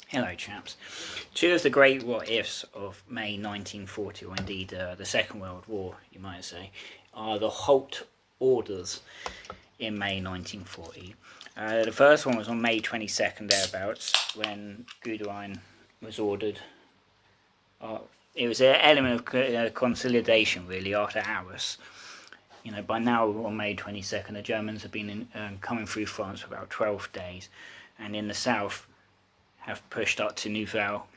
Hello chaps. Two of the great what-ifs of May 1940, or indeed the Second World War, you might say, are the Halt orders in May 1940. The first one was on May 22nd thereabouts, when Guderian was ordered. It was an element of consolidation really after Arras. By now on May 22nd, the Germans have been coming through France for about 12 days, and in the south have pushed up to Nouvelle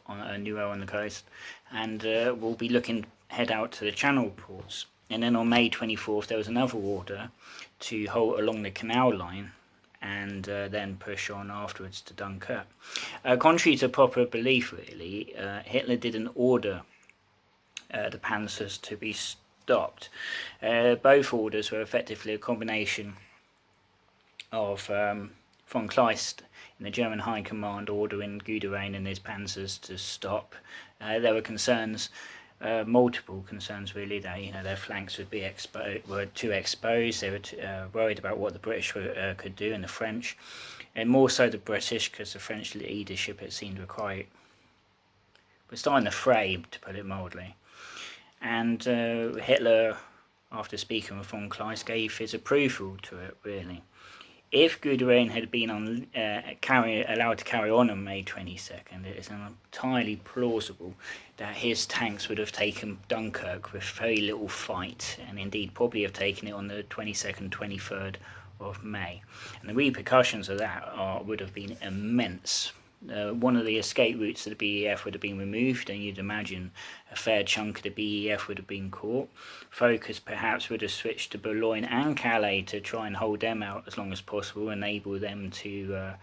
on the coast, and we'll be looking head out to the Channel ports. And then on May 24th, there was another order to halt along the canal line and then push on afterwards to Dunkirk. Contrary to popular belief, really, Hitler didn't order the Panzers to be stopped. Both orders were effectively a combination of von Kleist in the German High Command ordering Guderian and his Panzers to stop. There were concerns, multiple concerns really, that their flanks would be were too exposed. They were worried about what the British could do, and the French, and more so the British, because the French leadership, it seemed, were starting to fray, to put it mildly. And Hitler, after speaking with von Kleist, gave his approval to it, really. If Guderian had been allowed to carry on May 22nd, it is entirely plausible that his tanks would have taken Dunkirk with very little fight, and indeed probably have taken it on the 22nd, 23rd of May. And the repercussions of that would have been immense. One of the escape routes of the BEF would have been removed, and you'd imagine a fair chunk of the BEF would have been caught. Focus perhaps would have switched to Boulogne and Calais to try and hold them out as long as possible, enable them to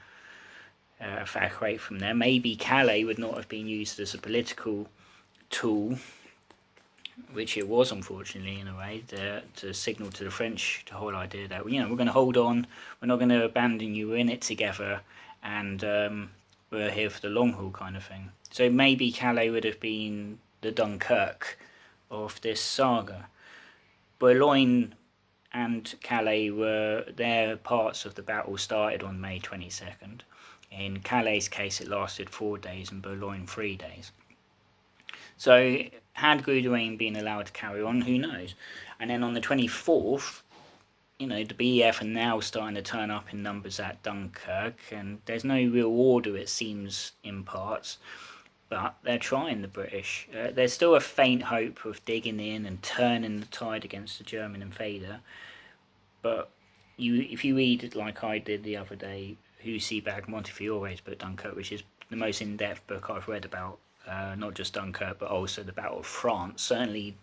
evacuate from there. Maybe Calais would not have been used as a political tool, which it was, unfortunately, in a way, to signal to the French the whole idea that we're going to hold on, we're not going to abandon you, we're in it together, and we're here for the long haul kind of thing. So maybe Calais would have been the Dunkirk of this saga. Boulogne and Calais were their parts of the battle started on May 22nd. In Calais' case, it lasted 4 days, and Boulogne 3 days. So had Guderian been allowed to carry on, who knows? And then on the 24th, the BEF are now starting to turn up in numbers at Dunkirk, and there's no real order, it seems, in parts, but they're trying, the British. There's still a faint hope of digging in and turning the tide against the German invader, but if you read, like I did the other day, Hussey Bag Montefiore's book Dunkirk, which is the most in-depth book I've read about not just Dunkirk, but also the Battle of France, certainly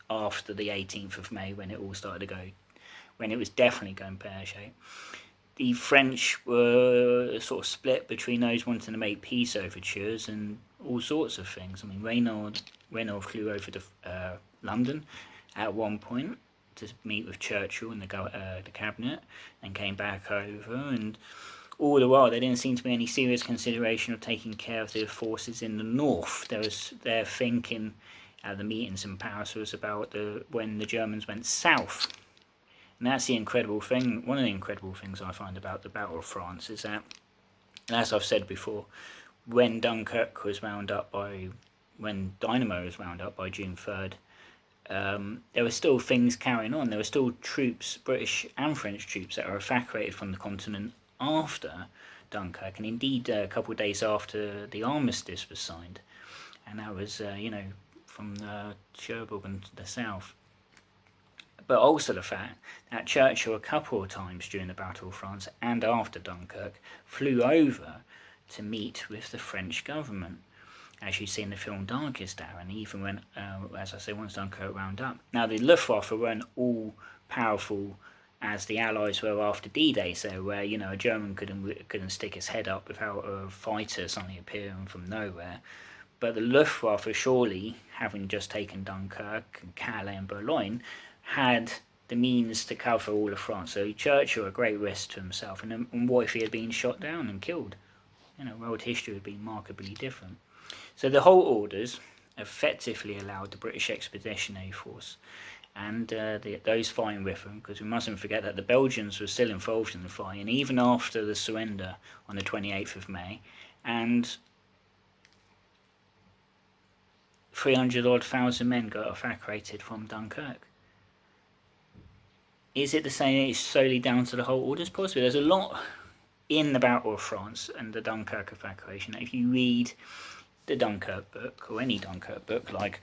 after the 18th of May, when it all started to go, when it was definitely going pear-shaped. The French were sort of split between those wanting to make peace overtures and all sorts of things. I mean, Renaud flew over to London at one point to meet with Churchill and the cabinet, and came back over, and all the while there didn't seem to be any serious consideration of taking care of the forces in the north. Their thinking at the meetings in Paris was about when the Germans went south. And that's the incredible thing. One of the incredible things I find about the Battle of France is that, as I've said before, when Dunkirk was when Dynamo was wound up by June 3rd, there were still things carrying on. There were still troops, British and French troops, that were evacuated from the continent after Dunkirk, and indeed a couple of days after the armistice was signed. And that was, from Cherbourg and the south. But also the fact that Churchill, a couple of times during the Battle of France and after Dunkirk, flew over to meet with the French government, as you see in the film Darkest Hour, and even when, as I say, once Dunkirk wound up. Now, the Luftwaffe weren't all powerful as the Allies were after D-Day, so where a German couldn't stick his head up without a fighter suddenly appearing from nowhere. But the Luftwaffe, surely, having just taken Dunkirk, Calais and Boulogne, had the means to cover all of France. So Churchill, a great risk to himself, and what if he had been shot down and killed? World history would be markedly different. So the Halt orders effectively allowed the British Expeditionary Force and those fighting with them, because we mustn't forget that the Belgians were still involved in the fighting even after the surrender on the 28th of May, and 300,000 men got evacuated from Dunkirk. Is it the same? It's solely down to the Halt orders? Possibly. There's a lot in the Battle of France and the Dunkirk evacuation that if you read the Dunkirk book, or any Dunkirk book, like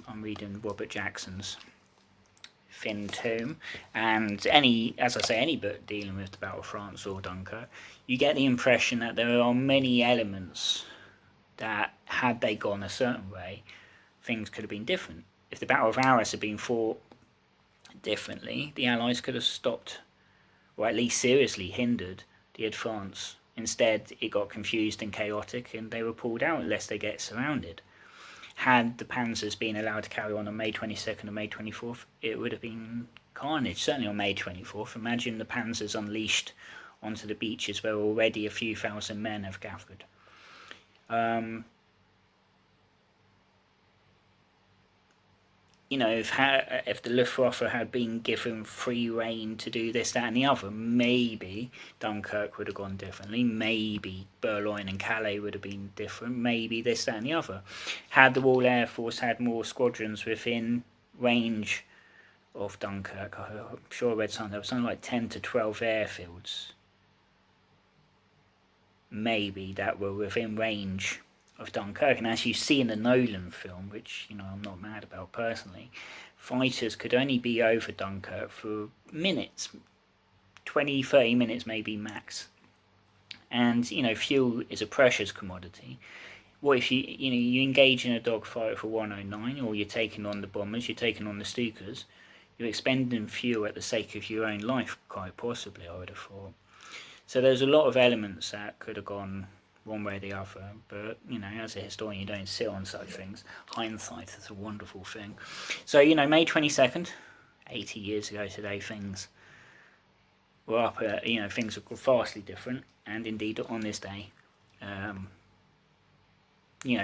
I'm reading Robert Jackson's Finn Tomb, and any book dealing with the Battle of France or Dunkirk, you get the impression that there are many elements that, had they gone a certain way, things could have been different. If the Battle of Arras had been fought differently, the Allies could have stopped, or at least seriously hindered, the advance. Instead, it got confused and chaotic, and they were pulled out lest they get surrounded. Had the Panzers been allowed to carry on May 22nd and May 24th, it would have been carnage, certainly on May 24th. Imagine the Panzers unleashed onto the beaches where already a few thousand men have gathered. If the Luftwaffe had been given free rein to do this, that and the other, maybe Dunkirk would have gone differently, maybe Boulogne and Calais would have been different, maybe this, that and the other. Had the Royal Air Force had more squadrons within range of Dunkirk, I'm sure I read something, there was something like 10 to 12 airfields, maybe, that were within range of Dunkirk. And as you see in the Nolan film, which I'm not mad about personally, fighters could only be over Dunkirk for minutes, 20-30 minutes maybe max. And fuel is a precious commodity. What if you engage in a dogfight for 109, or you're taking on the bombers, you're taking on the Stukas, you're expending fuel at the sake of your own life, quite possibly, I would have thought. So there's a lot of elements that could have gone one way or the other, but as a historian, you don't sit on such things. Hindsight is a wonderful thing. So May 22nd, 80 years ago today, things were up. Things were vastly different, and indeed on this day,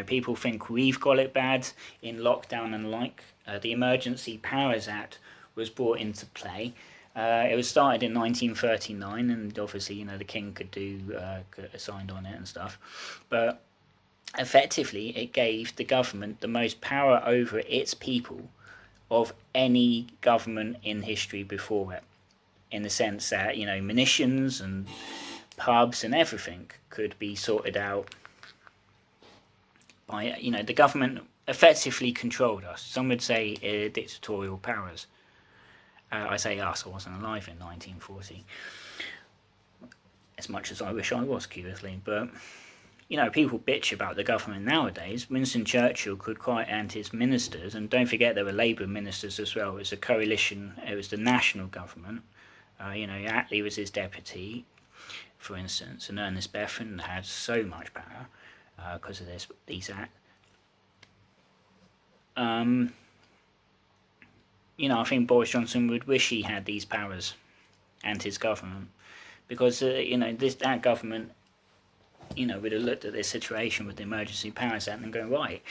people think we've got it bad in lockdown and like. The Emergency Powers Act was brought into play. It was started in 1939, and obviously, the king could signed on it and stuff. But effectively, it gave the government the most power over its people of any government in history before it, in the sense that, munitions and pubs and everything could be sorted out by, the government effectively controlled us. Some would say dictatorial powers. I say us, I wasn't alive in 1940, as much as I wish I was, curiously. But, people bitch about the government nowadays. Winston Churchill and his ministers, and don't forget there were Labour ministers as well. It was a coalition, it was the national government. Attlee was his deputy, for instance, and Ernest Bethune had so much power because of these acts. I think Boris Johnson would wish he had these powers and his government, because that government would have looked at this situation with the Emergency Powers Act and go, right,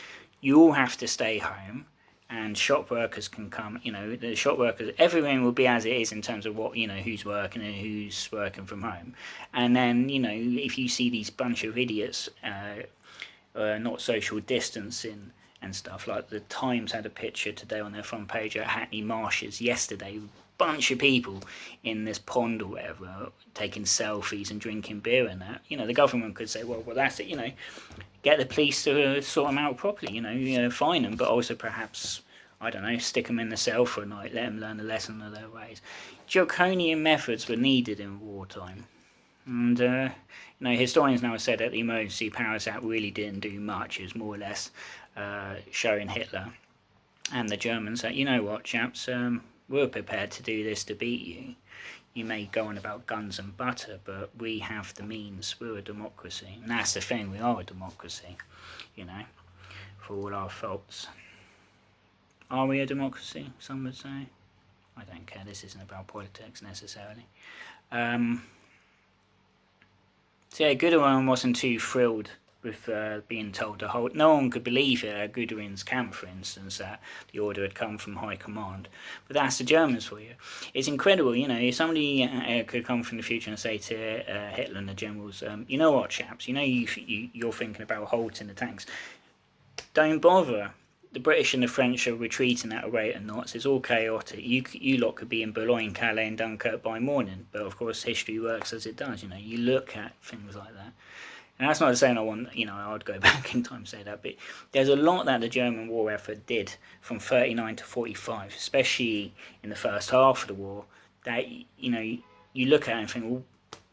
you all have to stay home, and shop workers can come. The shop workers, everything will be as it is in terms of what who's working and who's working from home. And then if you see these bunch of idiots not social distancing and stuff, like the Times had a picture today on their front page at Hackney Marshes yesterday, bunch of people in this pond or whatever taking selfies and drinking beer and that. The government could say, well that's it, get the police to sort them out properly, fine them, but also perhaps, I don't know, stick them in the cell for a night, let them learn a lesson of their ways. Draconian methods were needed in wartime. And historians now have said that the Emergency Powers Act really didn't do much. It was more or less showing Hitler and the Germans that, what, chaps, we're prepared to do this to beat you. You may go on about guns and butter, but we have the means. We're a democracy. And that's the thing, we are a democracy, for all our faults. Are we a democracy, some would say? I don't care, this isn't about politics necessarily. So yeah, Guderian wasn't too thrilled with being told to hold. No one could believe it at Guderian's camp, for instance, that the order had come from high command. But that's the Germans for you. It's incredible, you know, if somebody could come from the future and say to Hitler and the generals, you know what, chaps, you know you're thinking about halting the tanks. Don't bother. The British and the French are retreating at a rate of knots. It's all chaotic. You lot could be in Boulogne, Calais and Dunkirk by morning. But of course history works as it does, you know. You look at things like that. And that's not to say I'd go back in time and say that, but there's a lot that the German war effort did from 39 to 45, especially in the first half of the war, that, you know, you look at it and think, well,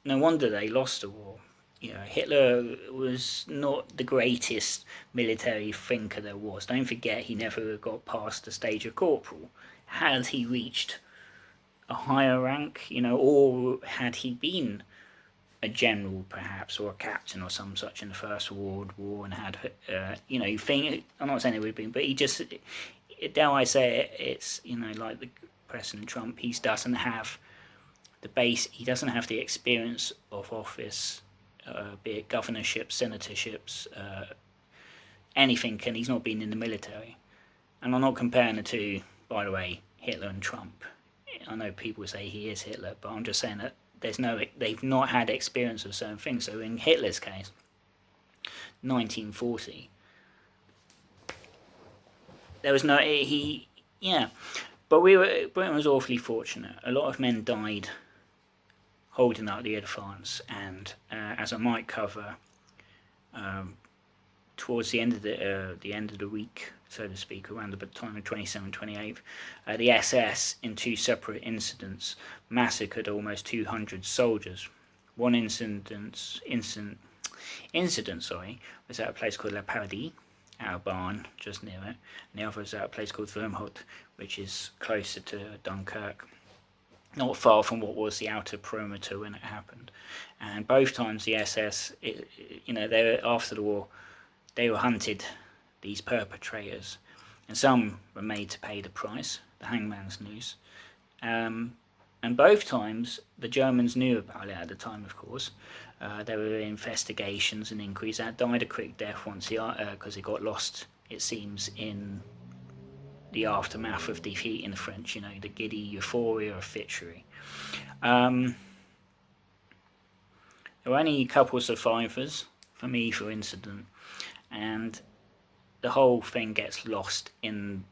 no wonder they lost the war. You know, Hitler was not the greatest military thinker there was. Don't forget, he never got past the stage of corporal. Had he reached a higher rank, you know, or had he been a general perhaps, or a captain or some such in the First World War and had, you know, I'm not saying it would have been, but he just, dare I say it, it's, you know, like the President Trump, he doesn't have the base, he doesn't have the experience of office, be it governorships, senatorships, anything, and he's not been in the military. And I'm not comparing the two, by the way, Hitler and Trump. I know people say he is Hitler, but I'm just saying that they've not had experience of certain things. So in Hitler's case, 1940, there was but Britain was awfully fortunate. A lot of men died holding up the advance, and as I might cover, towards the end of the week, so to speak, around the time of 27th, 28th, the SS, in two separate incidents, massacred almost 200 soldiers. One incident, was at a place called La Paradis, at a barn just near it, and the other was at a place called Halt, which is closer to Dunkirk, not far from what was the outer perimeter when it happened. And both times the SS, after the war, they were hunted, these perpetrators, and some were made to pay the price, the hangman's noose. And both times the Germans knew about it at the time, of course. There were investigations and inquiries. That died a quick death once because it got lost, it seems, in the aftermath of defeating the French, you know, the giddy euphoria of victory. There were only a couple of survivors, from either incident, and the whole thing gets lost in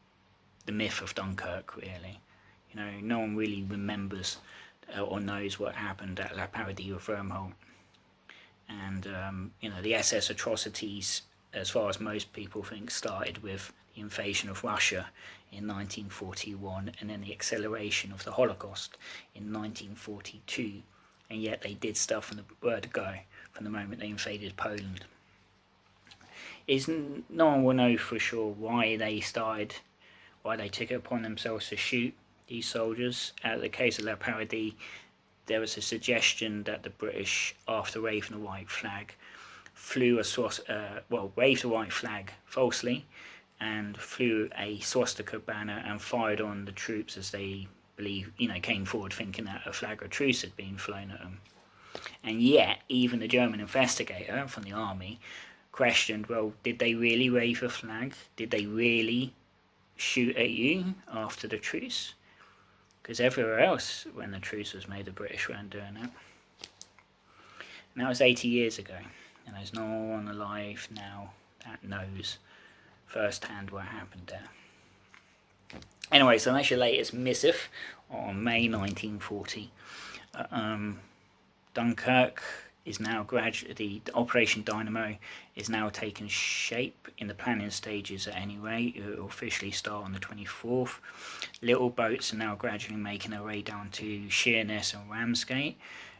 the myth of Dunkirk, really. You know, no one really remembers or knows what happened at La Paradis or Wormholt. And, the SS atrocities, as far as most people think, started with the invasion of Russia in 1941 and then the acceleration of the Holocaust in 1942. And yet they did stuff from the word go, from the moment they invaded Poland. No one will know for sure why they took it upon themselves to shoot these soldiers. At the case of La Paradis, there was a suggestion that the British, after waving the white flag, waved the white flag falsely and flew a swastika banner and fired on the troops as they came forward thinking that a flag of truce had been flown at them. And yet, even the German investigator from the army questioned, well, did they really wave a flag? Did they really shoot at you after the truce? Because everywhere else, when the truce was made, the British weren't doing that. And that was 80 years ago. And there's no one alive now that knows firsthand what happened there. Anyway, so that's your latest missive on May 1940. Dunkirk is now the Operation Dynamo is now taking shape in the planning stages at any rate. It will officially start on the 24th. Little boats are now gradually making their way down to Sheerness and Ramsgate.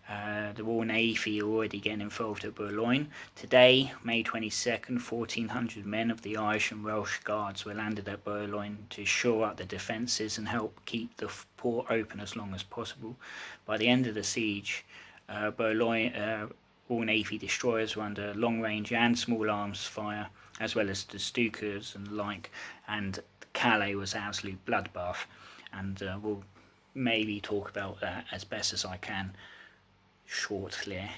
The Royal Navy are already getting involved at Boulogne. Today, May 22nd, 1,400 men of the Irish and Welsh Guards were landed at Boulogne to shore up the defences and help keep the port open as long as possible. By the end of the siege, Boulogne Royal Navy destroyers were under long-range and small arms fire, as well as the Stukas and the like, and Calais was an absolute bloodbath. And we'll maybe talk about that as best as I can shortly.